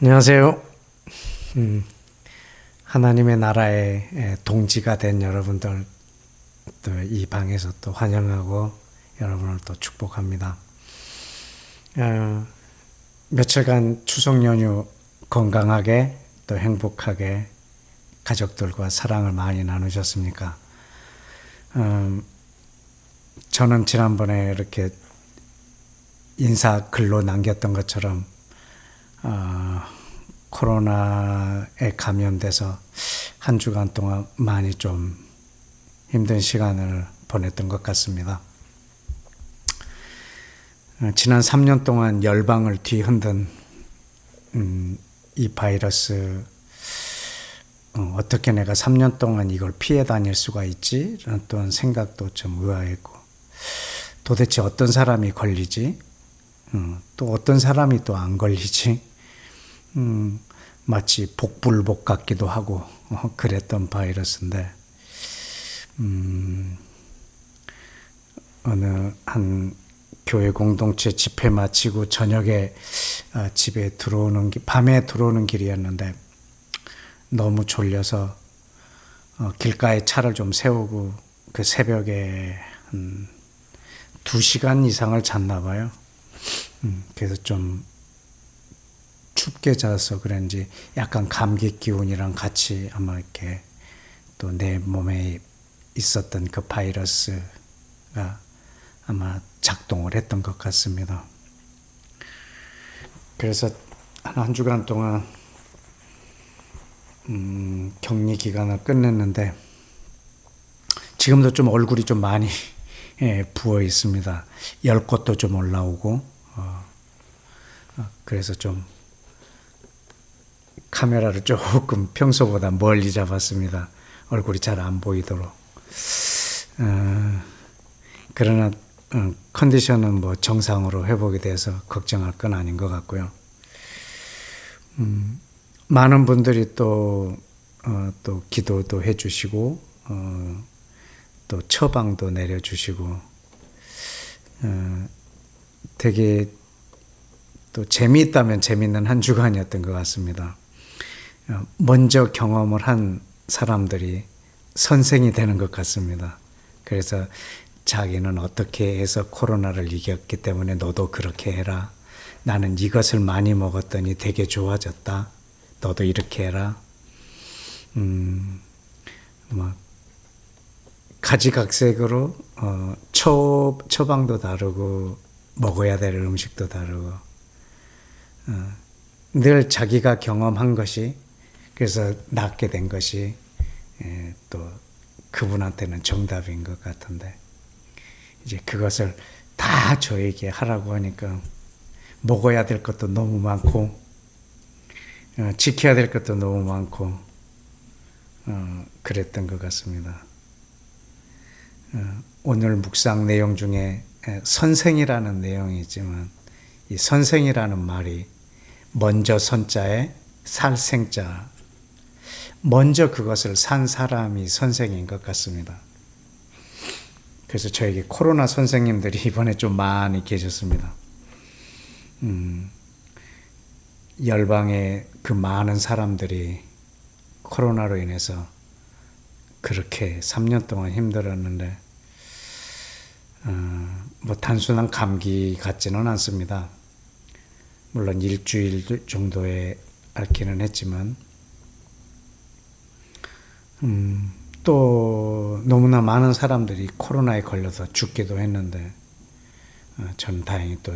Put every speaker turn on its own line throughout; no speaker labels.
안녕하세요. 하나님의 나라의 동지가 된 여러분들 또 이 방에서 또 환영하고 여러분을 또 축복합니다. 며칠간 추석 연휴 건강하게 또 행복하게 가족들과 사랑을 많이 나누셨습니까? 저는 지난번에 이렇게 인사 글로 남겼던 것처럼 코로나에 감염돼서 한 주간 동안 많이 좀 힘든 시간을 보냈던 것 같습니다. 지난 3년 동안 열방을 뒤흔든 이 바이러스, 어떻게 내가 3년 동안 이걸 피해 다닐 수가 있지? 라는 또한 생각도 좀 의아했고, 도대체 어떤 사람이 걸리지? 또 어떤 사람이 또 안 걸리지? 마치 복불복 같기도 하고 그랬던 바이러스인데, 어느 한 교회 공동체 집회 마치고 저녁에 집에 들어오는 밤에 들어오는 길이었는데 너무 졸려서 길가에 차를 좀 세우고 그 새벽에 한 2시간 이상을 잤나 봐요. 그래서 좀 춥게 자서 그런지 약간 감기 기운이랑 같이 아마 이렇게 또 내 몸에 있었던 그 바이러스가 아마 작동을 했던 것 같습니다. 그래서 한 주간 동안 격리 기간을 끝냈는데 지금도 좀 얼굴이 좀 많이 부어 있습니다. 열꽃도 좀 올라오고 그래서 좀 카메라를 조금 평소보다 멀리 잡았습니다. 얼굴이 잘 안 보이도록. 그러나 컨디션은 뭐 정상으로 회복이 돼서 걱정할 건 아닌 것 같고요. 많은 분들이 또 기도도 해주시고 또 처방도 내려주시고 되게 또 재미있다면 재미있는 한 주간이었던 것 같습니다. 먼저 경험을 한 사람들이 선생이 되는 것 같습니다. 그래서 자기는 어떻게 해서 코로나를 이겼기 때문에 너도 그렇게 해라. 나는 이것을 많이 먹었더니 되게 좋아졌다. 너도 이렇게 해라. 가지각색으로 처방도 다르고 먹어야 될 음식도 다르고 늘 자기가 경험한 것이 그래서 낫게 된 것이 또 그분한테는 정답인 것 같은데 이제 그것을 다 저에게 하라고 하니까 먹어야 될 것도 너무 많고 지켜야 될 것도 너무 많고 그랬던 것 같습니다. 오늘 묵상 내용 중에 선생이라는 내용이 있지만 이 선생이라는 말이 먼저 선자에 살생자, 먼저 그것을 산 사람이 선생인 것 같습니다. 그래서 저에게 코로나 선생님들이 이번에 좀 많이 계셨습니다. 열방의 그 많은 사람들이 코로나로 인해서 그렇게 3년 동안 힘들었는데 뭐 단순한 감기 같지는 않습니다. 물론 일주일 정도에 앓기는 했지만 또 너무나 많은 사람들이 코로나에 걸려서 죽기도 했는데 저는 다행히 또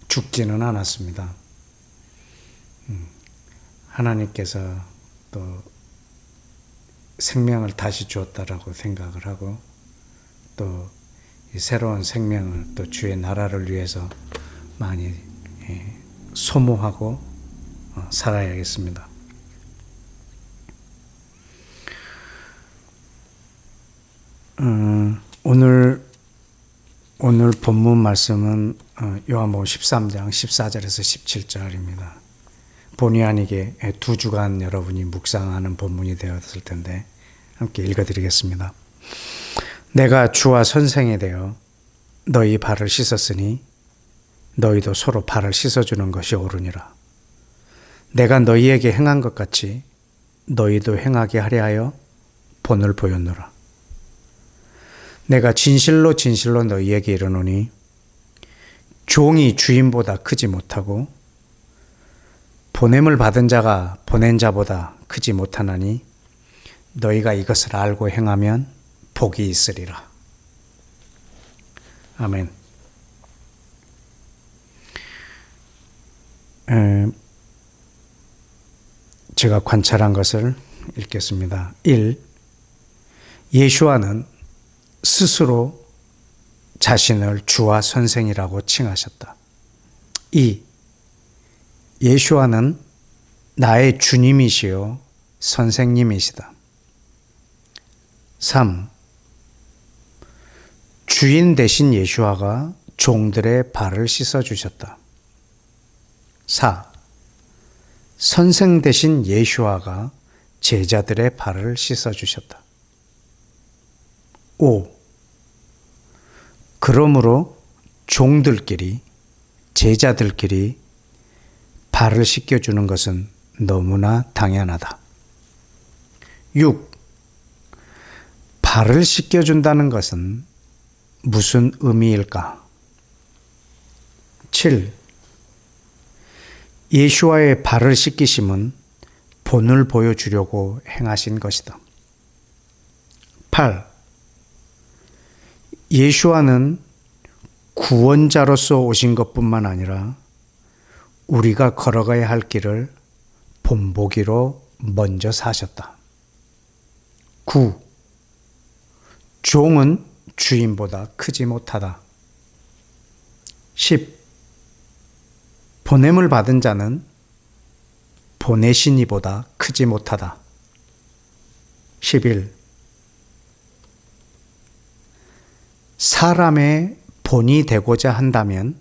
죽지는 않았습니다. 하나님께서 또 생명을 다시 주었다라고 생각을 하고 또 이 새로운 생명을 또 주의 나라를 위해서 많이 소모하고 살아야겠습니다. 오늘 본문 말씀은 요한복음 13장 14절에서 17절입니다. 본의 아니게 2주간 여러분이 묵상하는 본문이 되었을 텐데 함께 읽어드리겠습니다. 내가 주와 선생이 되어 너희 발을 씻었으니 너희도 서로 발을 씻어주는 것이 옳으니라. 내가 너희에게 행한 것 같이 너희도 행하게 하려 하여 본을 보였노라. 내가 진실로 진실로 너희에게 이르노니 종이 주인보다 크지 못하고 보냄을 받은 자가 보낸 자보다 크지 못하나니 너희가 이것을 알고 행하면 복이 있으리라. 아멘. 제가 관찰한 것을 읽겠습니다. 1. 예수와는 스스로 자신을 주와 선생이라고 칭하셨다. 2. 예수와는 나의 주님이시요 선생님이시다. 3. 주인 대신 예수와가 종들의 발을 씻어주셨다. 4. 선생 대신 예수와가 제자들의 발을 씻어주셨다. 5. 그러므로 종들끼리, 제자들끼리 발을 씻겨주는 것은 너무나 당연하다. 6. 발을 씻겨준다는 것은 무슨 의미일까? 7. 예수와의 발을 씻기심은 본을 보여주려고 행하신 것이다. 8. 예수와는 구원자로서 오신 것뿐만 아니라 우리가 걸어가야 할 길을 본보기로 먼저 사셨다. 9. 종은 주인보다 크지 못하다. 10. 보냄을 받은 자는 보내신 이보다 크지 못하다. 11. 사람의 본이 되고자 한다면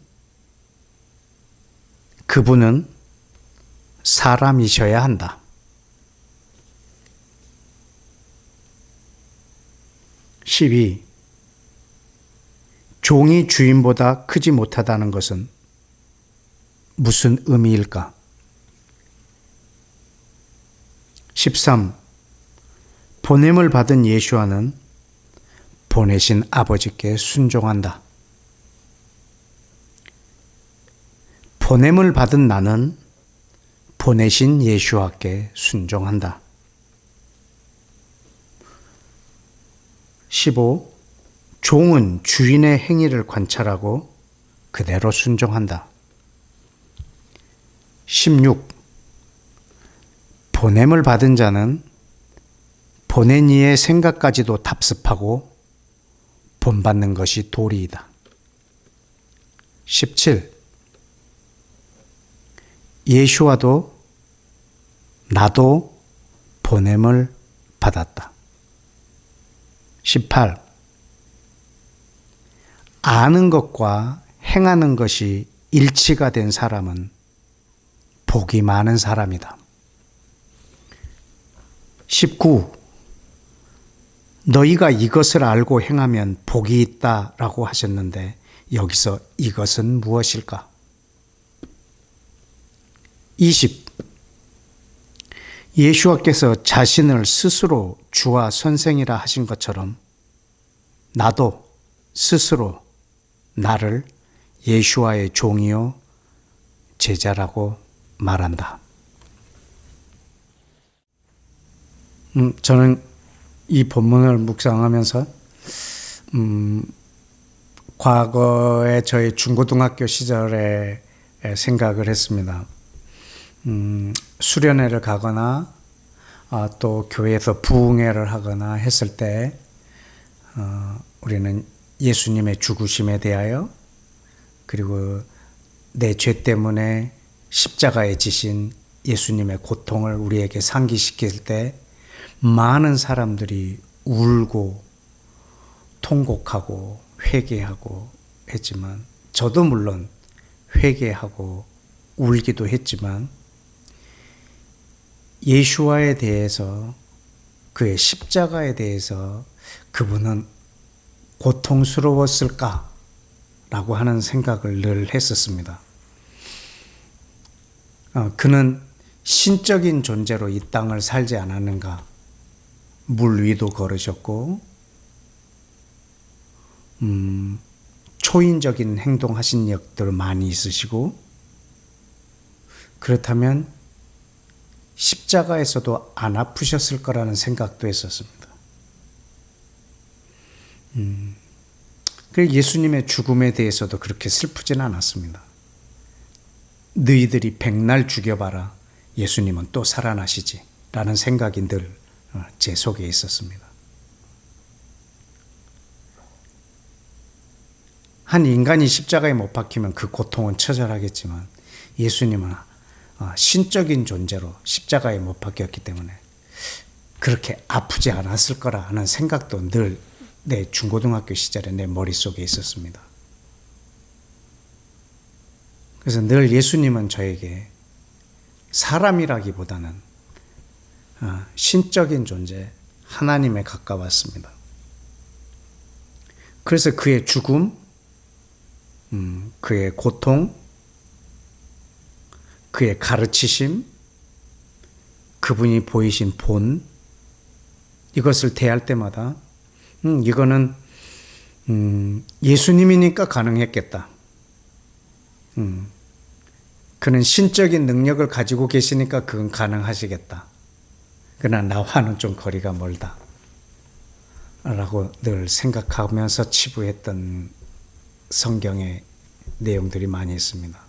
그분은 사람이셔야 한다. 12. 종이 주인보다 크지 못하다는 것은 무슨 의미일까? 13. 보냄을 받은 예수와는 보내신 아버지께 순종한다. 보냄을 받은 나는 보내신 예수와께 순종한다. 15. 종은 주인의 행위를 관찰하고 그대로 순종한다. 16. 보냄을 받은 자는 보낸 이의 생각까지도 답습하고 본받는 것이 도리이다. 17. 예수와도 나도 보냄을 받았다. 18. 아는 것과 행하는 것이 일치가 된 사람은 복이 많은 사람이다. 19. 너희가 이것을 알고 행하면 복이 있다라고 하셨는데 여기서 이것은 무엇일까? 20. 예수와께서 자신을 스스로 주와 선생이라 하신 것처럼 나도 스스로 나를 예수와의 종이요 제자라고 말한다. 저는 이 본문을 묵상하면서 과거에 저희 중고등학교 시절에 생각을 했습니다. 수련회를 가거나 또 교회에서 부흥회를 하거나 했을 때 우리는 예수님의 죽으심에 대하여 그리고 내 죄 때문에 십자가에 지신 예수님의 고통을 우리에게 상기시킬 때 많은 사람들이 울고 통곡하고 회개하고 했지만 저도 물론 회개하고 울기도 했지만 예수와에 대해서 그의 십자가에 대해서 그분은 고통스러웠을까? 라고 하는 생각을 늘 했었습니다. 그는 신적인 존재로 이 땅을 살지 않았는가? 물 위도 걸으셨고, 초인적인 행동하신 역들 많이 있으시고, 그렇다면 십자가에서도 안 아프셨을 거라는 생각도 했었습니다. 그리고 예수님의 죽음에 대해서도 그렇게 슬프진 않았습니다. 너희들이 백날 죽여봐라. 예수님은 또 살아나시지. 라는 생각이 늘 제 속에 있었습니다. 한 인간이 십자가에 못 박히면 그 고통은 처절하겠지만 예수님은 신적인 존재로 십자가에 못 박혔기 때문에 그렇게 아프지 않았을 거라 하는 생각도 늘 내 중고등학교 시절에 내 머릿속에 있었습니다. 그래서 늘 예수님은 저에게 사람이라기보다는 신적인 존재, 하나님에 가까웠습니다. 그래서 그의 죽음, 그의 고통, 그의 가르치심, 그분이 보이신 본, 이것을 대할 때마다 이거는 예수님이니까 가능했겠다. 그는 신적인 능력을 가지고 계시니까 그건 가능하시겠다. 그러나 나와는 좀 거리가 멀다. 라고 늘 생각하면서 치부했던 성경의 내용들이 많이 있습니다.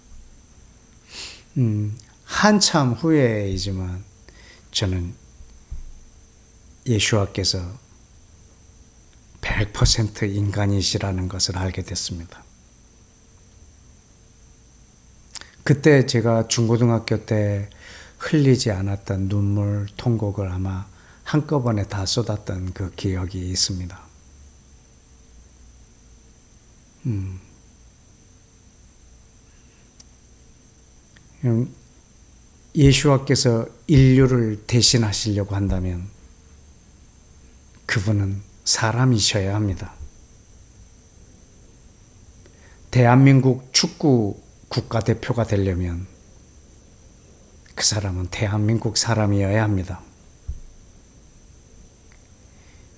한참 후에이지만 저는 예수와께서 100% 인간이시라는 것을 알게 됐습니다. 그때 제가 중고등학교 때 흘리지 않았던 눈물, 통곡을 아마 한꺼번에 다 쏟았던 그 기억이 있습니다. 예수와께서 인류를 대신하시려고 한다면 그분은 사람이셔야 합니다. 대한민국 축구 국가대표가 되려면 그 사람은 대한민국 사람이어야 합니다.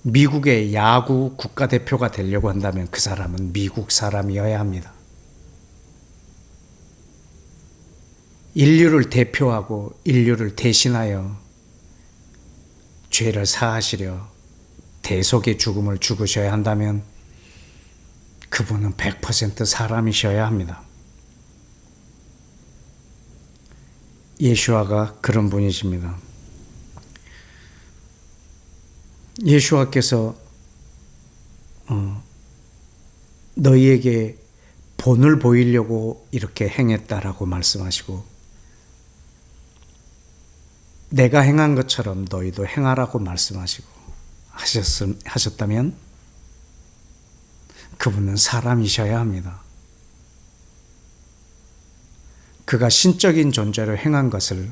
미국의 야구 국가대표가 되려고 한다면 그 사람은 미국 사람이어야 합니다. 인류를 대표하고 인류를 대신하여 죄를 사하시려 대속의 죽음을 죽으셔야 한다면 그분은 100% 사람이셔야 합니다. 예수와가 그런 분이십니다. 예수와께서 너희에게 본을 보이려고 이렇게 행했다라고 말씀하시고 내가 행한 것처럼 너희도 행하라고 말씀하시고 하셨다면 그분은 사람이셔야 합니다. 그가 신적인 존재로 행한 것을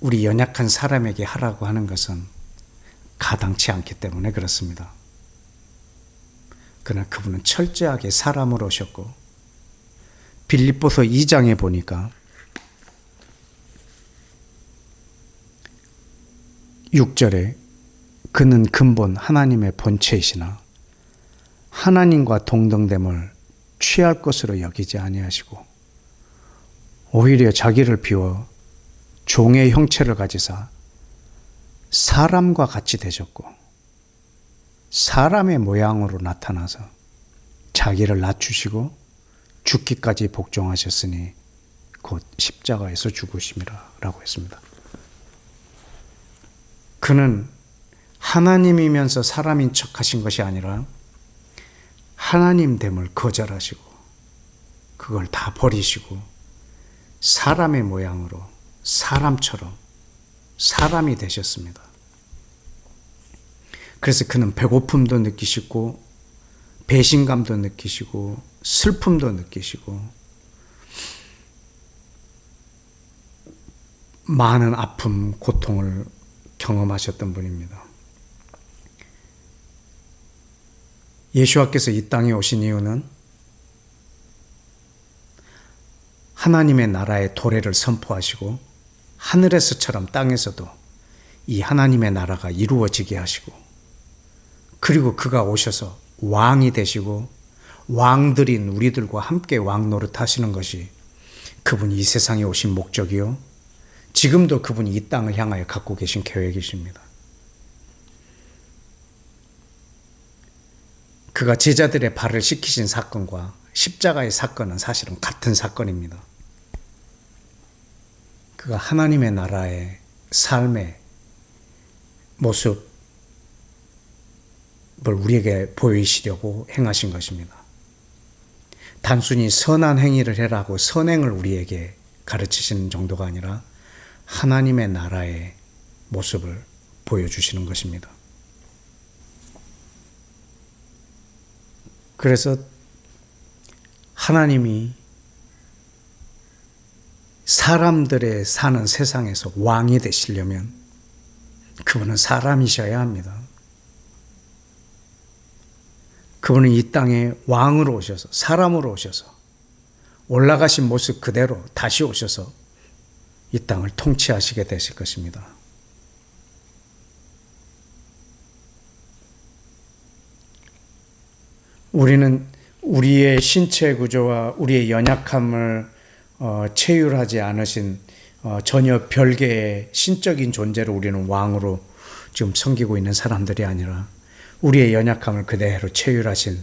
우리 연약한 사람에게 하라고 하는 것은 가당치 않기 때문에 그렇습니다. 그러나 그분은 철저하게 사람으로 오셨고 빌립보서 2장에 보니까 6절에 그는 근본 하나님의 본체이시나 하나님과 동등됨을 취할 것으로 여기지 아니하시고 오히려 자기를 비워 종의 형체를 가지사 사람과 같이 되셨고 사람의 모양으로 나타나서 자기를 낮추시고 죽기까지 복종하셨으니 곧 십자가에서 죽으심이라 라고 했습니다. 그는 하나님이면서 사람인 척 하신 것이 아니라 하나님됨을 거절하시고 그걸 다 버리시고 사람의 모양으로 사람처럼 사람이 되셨습니다. 그래서 그는 배고픔도 느끼시고 배신감도 느끼시고 슬픔도 느끼시고 많은 아픔, 고통을 경험하셨던 분입니다. 예수와께서 이 땅에 오신 이유는 하나님의 나라의 도래를 선포하시고 하늘에서처럼 땅에서도 이 하나님의 나라가 이루어지게 하시고, 그리고 그가 오셔서 왕이 되시고 왕들인 우리들과 함께 왕 노릇하시는 것이 그분이 이 세상에 오신 목적이요, 지금도 그분이 이 땅을 향하여 갖고 계신 계획이십니다. 그가 제자들의 발을 씻기신 사건과 십자가의 사건은 사실은 같은 사건입니다. 그가 하나님의 나라의 삶의 모습을 우리에게 보이시려고 행하신 것입니다. 단순히 선한 행위를 해라고 선행을 우리에게 가르치시는 정도가 아니라 하나님의 나라의 모습을 보여주시는 것입니다. 그래서 하나님이 사람들의 사는 세상에서 왕이 되시려면 그분은 사람이셔야 합니다. 그분은 이 땅에 왕으로 오셔서, 사람으로 오셔서, 올라가신 모습 그대로 다시 오셔서 이 땅을 통치하시게 되실 것입니다. 우리는 우리의 신체 구조와 우리의 연약함을 체휼하지 않으신 전혀 별개의 신적인 존재로 우리는 왕으로 지금 섬기고 있는 사람들이 아니라 우리의 연약함을 그대로 체휼하신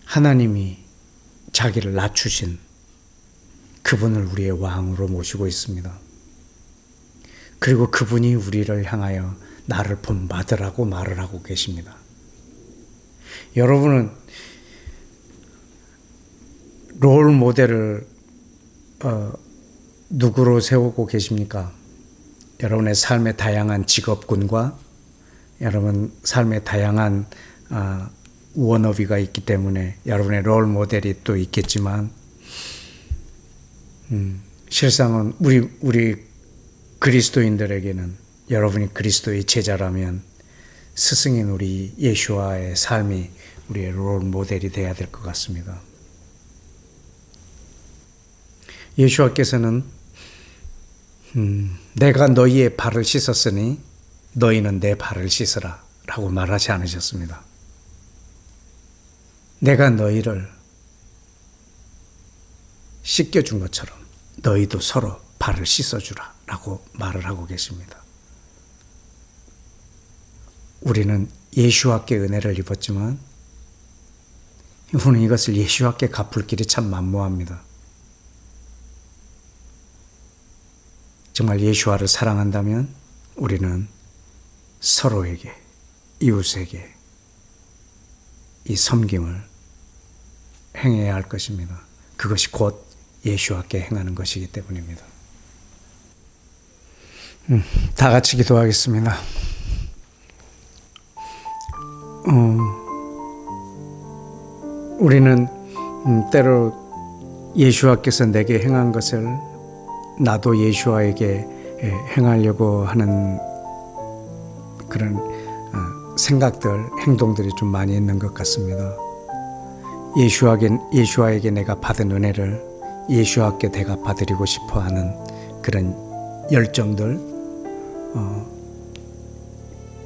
하나님이 자기를 낮추신 그분을 우리의 왕으로 모시고 있습니다. 그리고 그분이 우리를 향하여 나를 본받으라고 말을 하고 계십니다. 여러분은 롤 모델을 누구로 세우고 계십니까? 여러분의 삶의 다양한 직업군과 여러분 삶의 다양한 워너비가 있기 때문에 여러분의 롤 모델이 또 있겠지만, 실상은 우리 그리스도인들에게는 여러분이 그리스도의 제자라면 스승인 우리 예수와의 삶이 우리의 롤 모델이 되어야 될 것 같습니다. 예수와께서는 내가 너희의 발을 씻었으니 너희는 내 발을 씻으라 라고 말하지 않으셨습니다. 내가 너희를 씻겨준 것처럼 너희도 서로 발을 씻어주라 라고 말을 하고 계십니다. 우리는 예수와께 은혜를 입었지만 우리는 이것을 예수와께 갚을 길이 참 만무합니다. 정말 예수와를 사랑한다면 우리는 서로에게, 이웃에게 이 섬김을 행해야 할 것입니다. 그것이 곧 예수와께 행하는 것이기 때문입니다. 다 같이 기도하겠습니다. 우리는 때로 예수와께서 내게 행한 것을 나도 예수와에게 행하려고 하는 그런 생각들, 행동들이 좀 많이 있는 것 같습니다. 예수와에게 내가 받은 은혜를 예수와께 대갚아드리고 싶어하는 그런 열정들,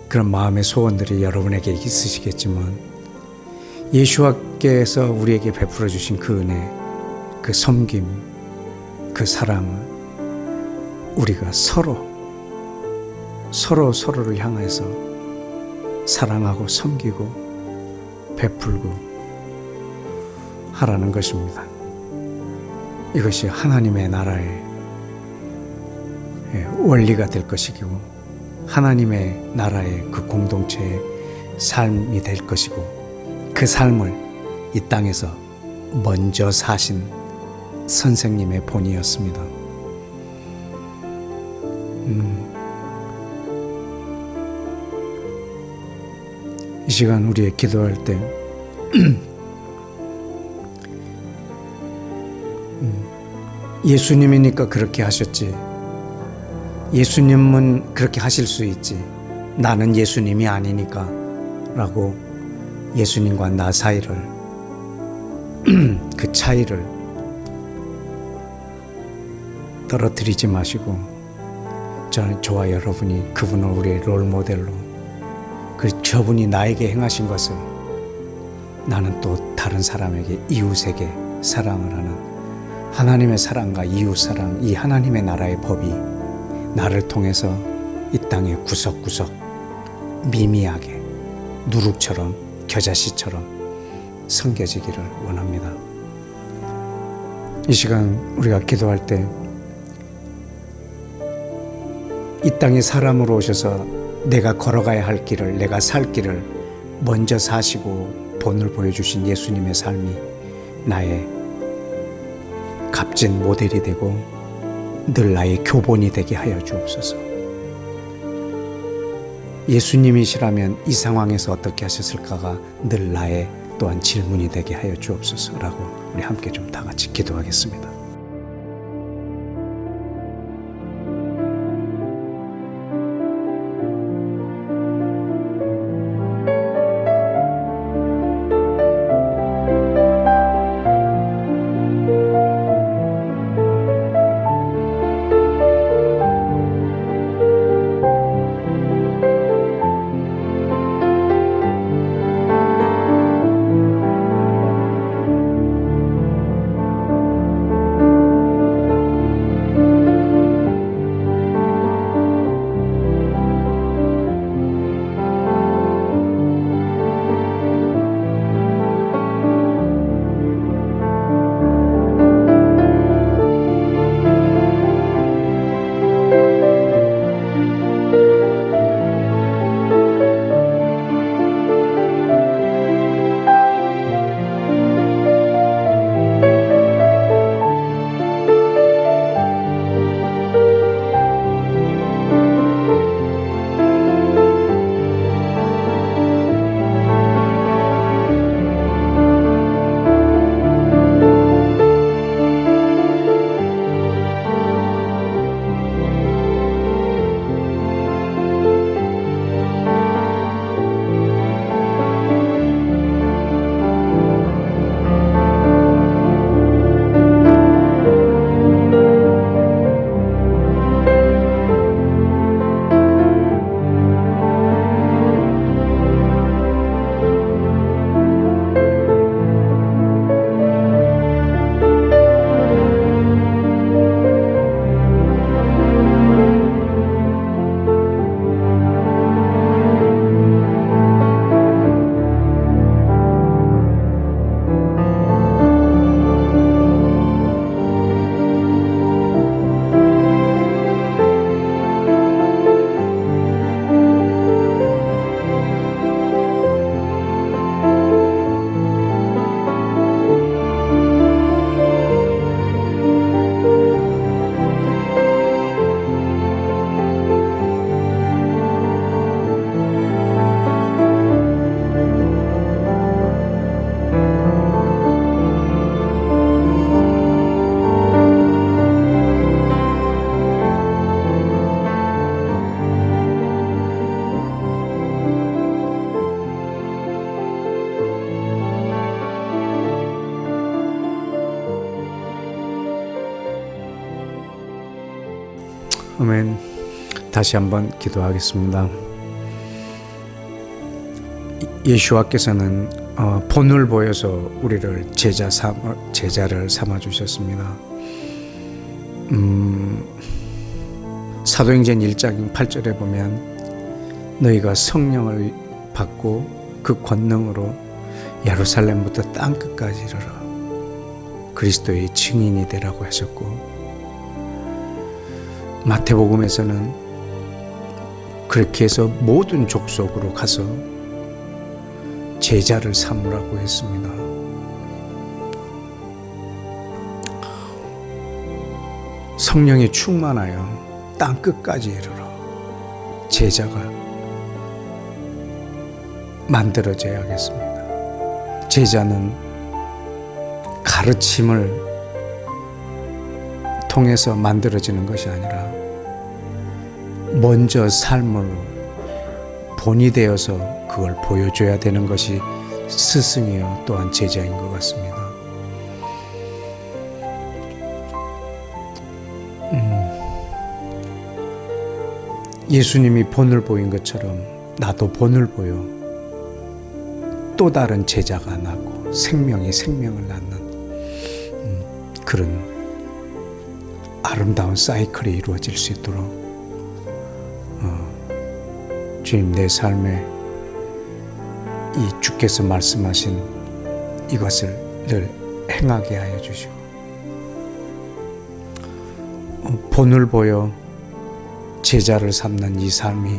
그런 마음의 소원들이 여러분에게 있으시겠지만, 예수와께서 우리에게 베풀어 주신 그 은혜, 그 섬김, 그 사랑을 우리가 서로를 향해서 사랑하고 섬기고 베풀고 하라는 것입니다. 이것이 하나님의 나라의 원리가 될 것이고 하나님의 나라의 그 공동체의 삶이 될 것이고, 그 삶을 이 땅에서 먼저 사신 선생님의 본이었습니다. 이 시간 우리의 기도할 때 예수님이니까 그렇게 하셨지, 예수님은 그렇게 하실 수 있지, 나는 예수님이 아니니까 라고 예수님과 나 사이를 그 차이를 떨어뜨리지 마시고 저와 여러분이 그분을 우리의 롤모델로 저분이 나에게 행하신 것을 나는 또 다른 사람에게 이웃에게 사랑을 하는 하나님의 사랑과 이웃 사랑, 이 하나님의 나라의 법이 나를 통해서 이 땅의 구석구석 미미하게 누룩처럼 겨자씨처럼 섬겨지기를 원합니다. 이 시간 우리가 기도할 때 이 땅에 사람으로 오셔서 내가 걸어가야 할 길을, 내가 살 길을 먼저 사시고 본을 보여주신 예수님의 삶이 나의 값진 모델이 되고 늘 나의 교본이 되게 하여 주옵소서. 예수님이시라면 이 상황에서 어떻게 하셨을까가 늘 나의 또한 질문이 되게 하여 주옵소서라고 우리 함께 좀 다 같이 기도하겠습니다. 아멘. 다시 한번 기도하겠습니다. 예수와께서는 본을 보여서 우리를 제자를 삼아 주셨습니다. 사도행전 1장 8절에 보면 너희가 성령을 받고 그 권능으로 예루살렘부터 땅끝까지 이르러 그리스도의 증인이 되라고 하셨고, 마태복음에서는 그렇게 해서 모든 족속으로 가서 제자를 삼으라고 했습니다. 성령에 충만하여 땅끝까지 이르러 제자가 만들어져야겠습니다. 제자는 가르침을 통해서 만들어지는 것이 아니라 먼저 삶으로 본이 되어서 그걸 보여줘야 되는 것이 스승이요 또한 제자인 것 같습니다. 예수님이 본을 보인 것처럼 나도 본을 보여 또 다른 제자가 나고 생명이 생명을 낳는 그런 아름다운 사이클이 이루어질 수 있도록 주님, 내 삶에 이 주께서 말씀하신 이것을 늘 행하게 하여 주시고 본을 보여 제자를 삼는 이 삶이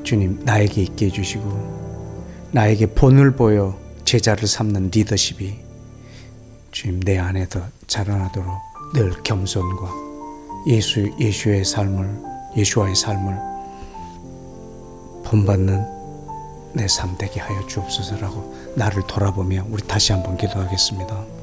주님 나에게 있게 해주시고, 나에게 본을 보여 제자를 삼는 리더십이 주님 내 안에 더 자라나도록 늘 겸손과 예수와의 삶을 본받는 내 삶 되게 하여 주옵소서라고 나를 돌아보며 우리 다시 한번 기도하겠습니다.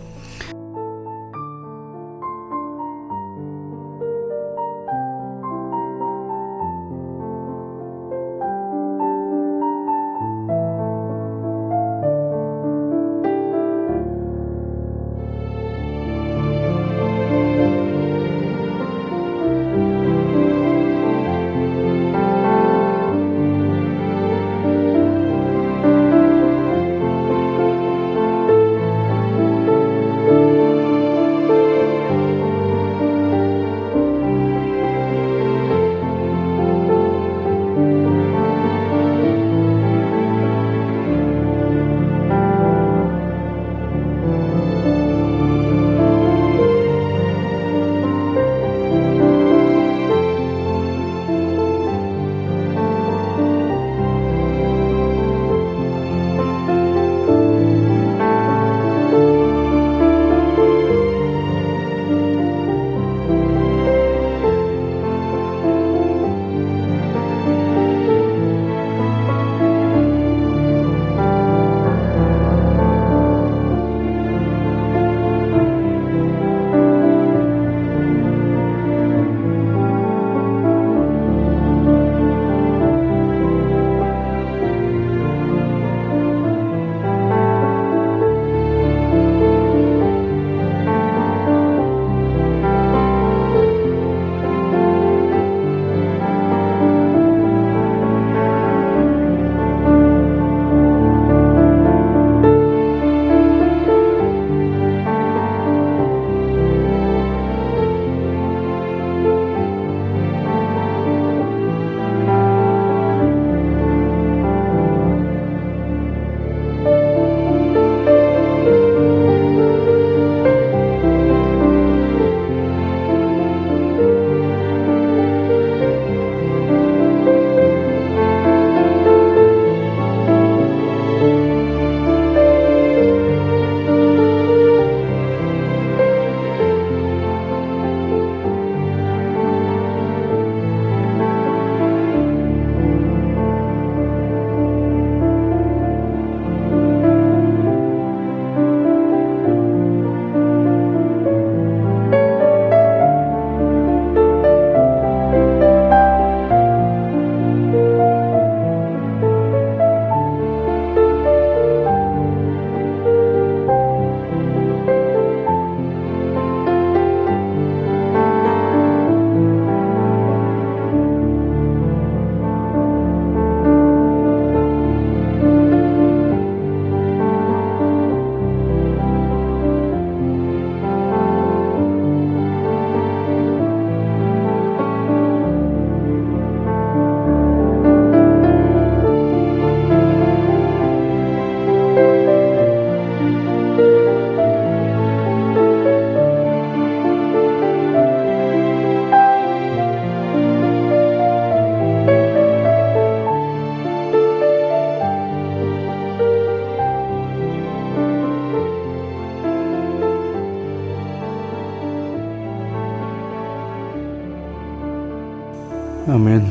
아멘.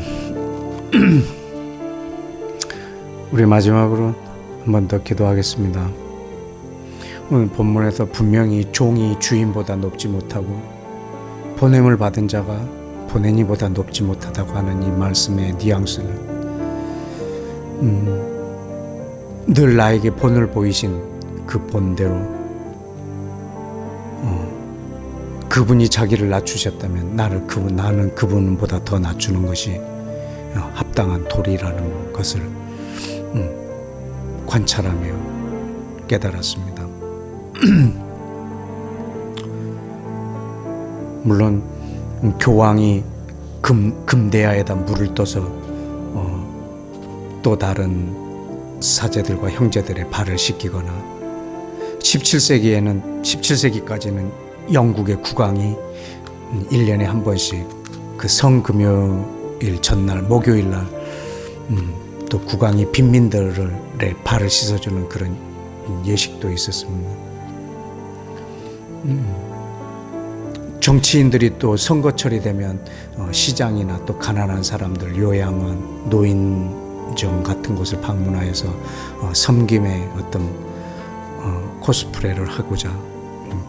우리 마지막으로 한 번 더 기도하겠습니다. 오늘 본문에서 분명히 종이 주인보다 높지 못하고 보냄을 받은 자가 보내니보다 높지 못하다고 하는 이 말씀의 뉘앙스는 늘 나에게 본을 보이신 그 본대로 그분이 자기를 낮추셨다면 나는 그분보다 더 낮추는 것이 합당한 도리라는 것을 관찰하며 깨달았습니다. 물론 교황이 금대야에다 물을 떠서 또 다른 사제들과 형제들의 발을 씻기거나 17세기까지는 영국의 국왕이 1년에 한 번씩 그 성금요일 전날 목요일날 또 국왕이 빈민들의 발을 씻어주는 그런 예식도 있었습니다. 정치인들이 또 선거철이 되면 시장이나 또 가난한 사람들, 요양원, 노인정 같은 곳을 방문하여서 섬김의 어떤 코스프레를 하고자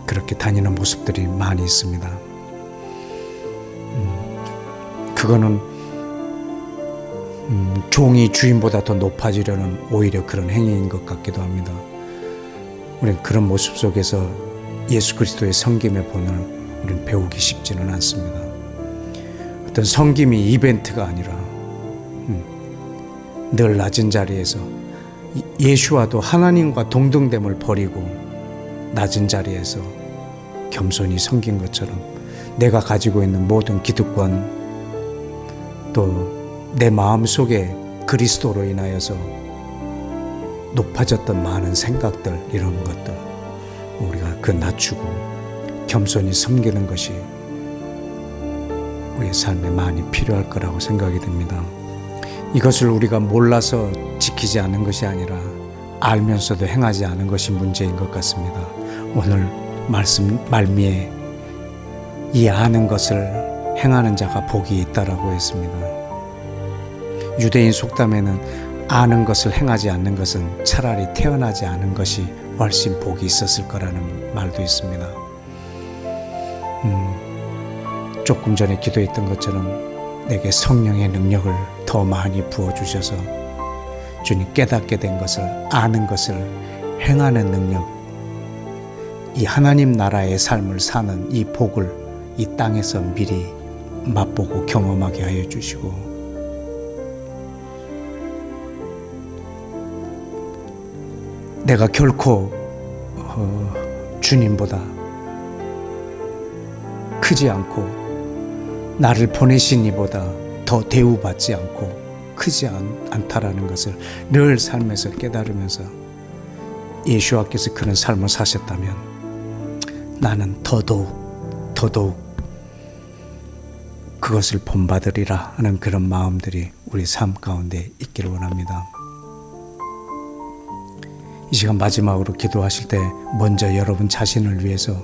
그렇게 다니는 모습들이 많이 있습니다. 그거는 종이 주인보다 더 높아지려는 오히려 그런 행위인 것 같기도 합니다. 우리는 그런 모습 속에서 예수 그리스도의 섬김의 본을 우리는 배우기 쉽지는 않습니다. 어떤 섬김이 이벤트가 아니라 늘 낮은 자리에서 예수와도 하나님과 동등됨을 버리고 낮은 자리에서 겸손히 섬긴 것처럼 내가 가지고 있는 모든 기득권 또 내 마음속에 그리스도로 인하여서 높아졌던 많은 생각들 이런 것들 우리가 그 낮추고 겸손히 섬기는 것이 우리의 삶에 많이 필요할 거라고 생각이 됩니다. 이것을 우리가 몰라서 지키지 않은 것이 아니라 알면서도 행하지 않은 것이 문제인 것 같습니다. 오늘 말씀 말미에 이 아는 것을 행하는 자가 복이 있다라고 했습니다. 유대인 속담에는 아는 것을 행하지 않는 것은 차라리 태어나지 않은 것이 훨씬 복이 있었을 거라는 말도 있습니다. 조금 전에 기도했던 것처럼 내게 성령의 능력을 더 많이 부어주셔서 주님 깨닫게 된 것을 아는 것을 행하는 능력, 이 하나님 나라의 삶을 사는 이 복을 이 땅에서 미리 맛보고 경험하게 하여 주시고 내가 결코 주님보다 크지 않고 나를 보내신 이보다 더 대우받지 않고 크지 않다라는 것을 늘 삶에서 깨달으면서 예수와께서 그런 삶을 사셨다면 나는 더더욱 그것을 본받으리라 하는 그런 마음들이 우리 삶 가운데 있기를 원합니다. 이 시간 마지막으로 기도하실 때 먼저 여러분 자신을 위해서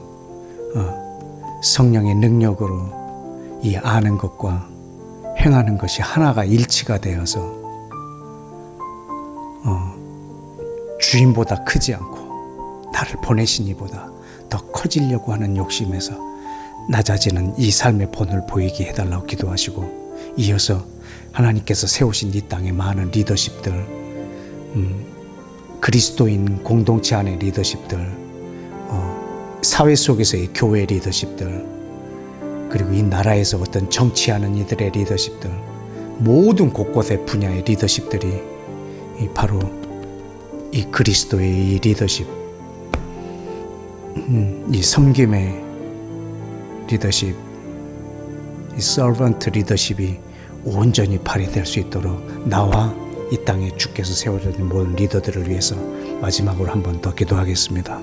성령의 능력으로 이 아는 것과 행하는 것이 하나가 일치가 되어서 주인보다 크지 않고 나를 보내신 이보다 더 커지려고 하는 욕심에서 낮아지는 이 삶의 본을 보이게 해달라고 기도하시고 이어서 하나님께서 세우신 이 땅의 많은 리더십들 그리스도인 공동체 안의 리더십들 사회 속에서의 교회 리더십들 그리고 이 나라에서 어떤 정치하는 이들의 리더십들 모든 곳곳의 분야의 리더십들이 바로 이 그리스도의 이 리더십 이 섬김의 리더십 이 서번트 리더십이 온전히 발휘될 수 있도록 나와 이 땅에 주께서 세워주신 모든 리더들을 위해서 마지막으로 한 번 더 기도하겠습니다.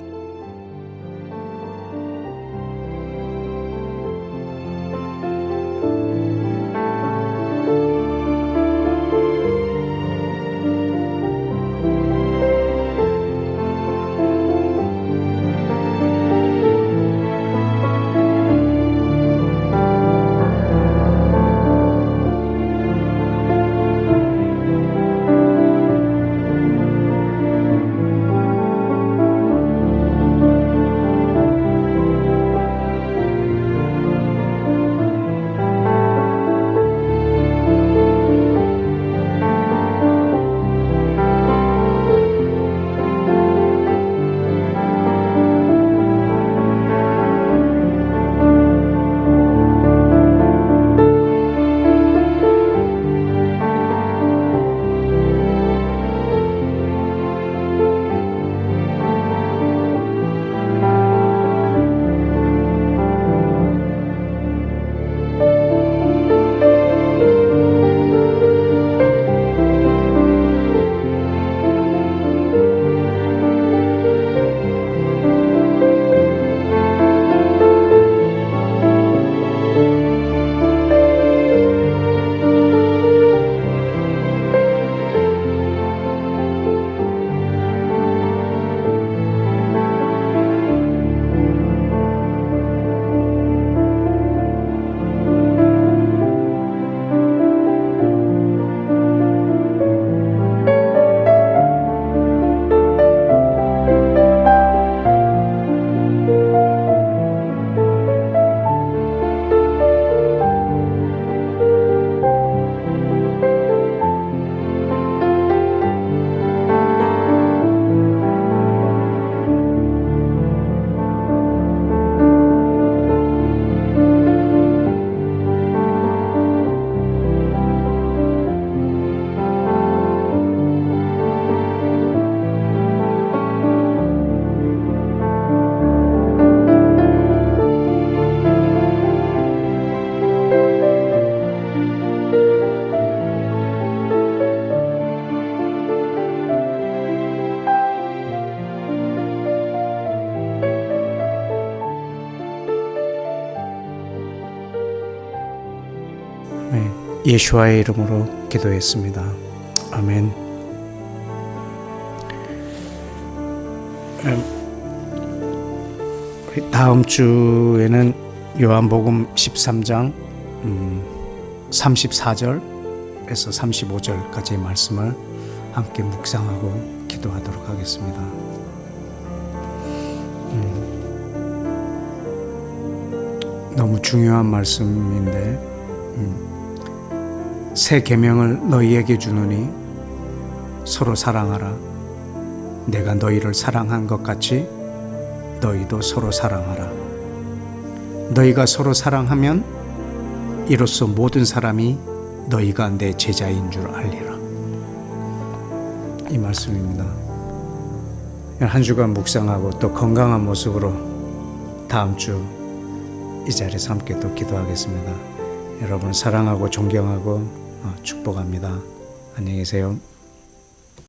예수와의 이름으로 기도했습니다. 아멘. 다음 주에는 요한복음 13장 34절에서 35절까지의 말씀을 함께 묵상하고 기도하도록 하겠습니다. 너무 중요한 말씀인데 새 계명을 너희에게 주노니 서로 사랑하라. 내가 너희를 사랑한 것 같이 너희도 서로 사랑하라. 너희가 서로 사랑하면 이로써 모든 사람이 너희가 내 제자인 줄 알리라. 이 말씀입니다. 한 주간 묵상하고 또 건강한 모습으로 다음 주 이 자리에서 함께 또 기도하겠습니다. 여러분 사랑하고 존경하고 축복합니다. 안녕히 계세요.